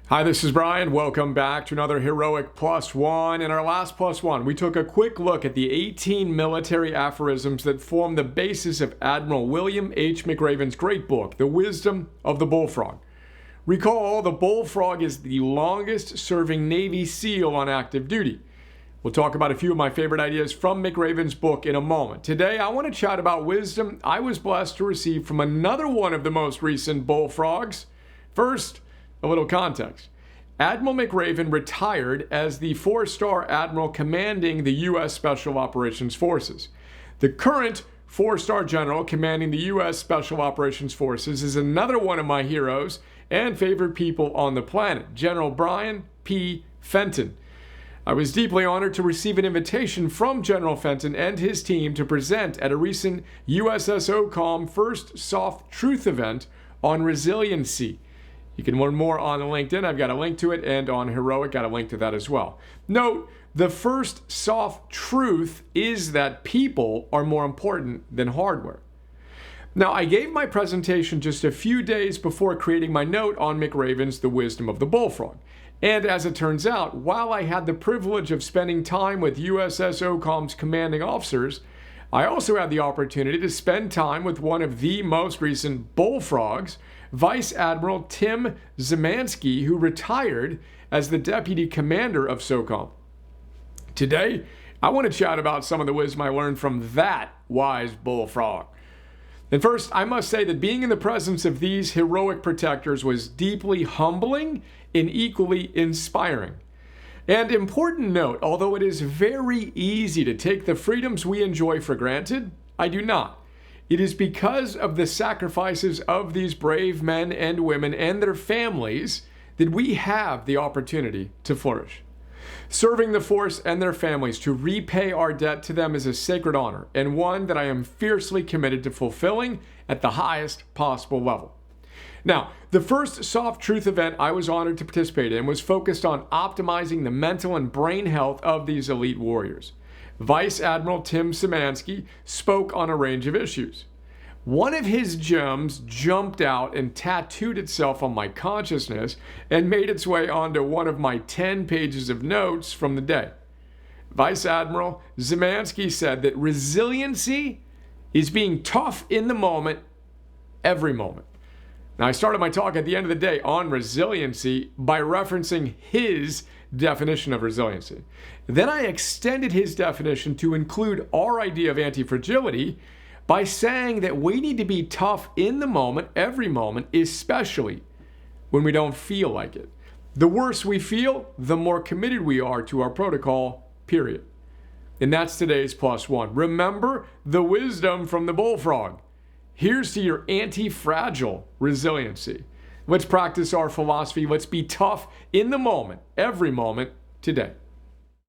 Hi, this is Brian. Welcome back to another Heroic Plus One. In our last Plus One, we took a quick look at the 18 military aphorisms that form the basis of Admiral William H. McRaven's great book, The Wisdom of the Bullfrog. Recall, the bullfrog is the longest-serving Navy SEAL on active duty. We'll talk about a few of my favorite ideas from McRaven's book in a moment. Today, I want to chat about wisdom I was blessed to receive from another one of the most recent bullfrogs. First, a little context. Admiral McRaven retired as the four-star admiral commanding the U.S. Special Operations Forces. The current four-star general commanding the U.S. Special Operations Forces is another one of my heroes and favorite people on the planet, General Brian P. Fenton. I was deeply honored to receive an invitation from General Fenton and his team to present at a recent USSOCOM First Soft Truth event on Resiliency. You can learn more on LinkedIn. I've got a link to it, and on Heroic, got a link to that as well. Note, the first soft truth is that people are more important than hardware. Now, I gave my presentation just a few days before creating my note on McRaven's The Wisdom of the Bullfrog. And as it turns out, while I had the privilege of spending time with USSOCOM's commanding officers, I also had the opportunity to spend time with one of the most recent bullfrogs, Vice Admiral Tim Szymanski, who retired as the deputy commander of SOCOM. Today, I want to chat about some of the wisdom I learned from that wise bullfrog. And first, I must say that being in the presence of these heroic protectors was deeply humbling and equally inspiring. And important note, although it is very easy to take the freedoms we enjoy for granted, I do not. It is because of the sacrifices of these brave men and women and their families that we have the opportunity to flourish. Serving the force and their families to repay our debt to them is a sacred honor, and one that I am fiercely committed to fulfilling at the highest possible level. Now, the first Soft Truth event I was honored to participate in was focused on optimizing the mental and brain health of these elite warriors. Vice Admiral Tim Szymanski spoke on a range of issues. One of his gems jumped out and tattooed itself on my consciousness and made its way onto one of my 10 pages of notes from the day. Vice Admiral Szymanski said that resiliency is being tough in the moment, every moment. Now, I started my talk at the end of the day on resiliency by referencing his definition of resiliency. Then I extended his definition to include our idea of anti-fragility by saying that we need to be tough in the moment, every moment, especially when we don't feel like it. The worse we feel, the more committed we are to our protocol, period. And that's today's plus one. Remember the wisdom from the bullfrog. Here's to your anti-fragile resiliency. Let's practice our philosophy. Let's be tough in the moment, every moment, today.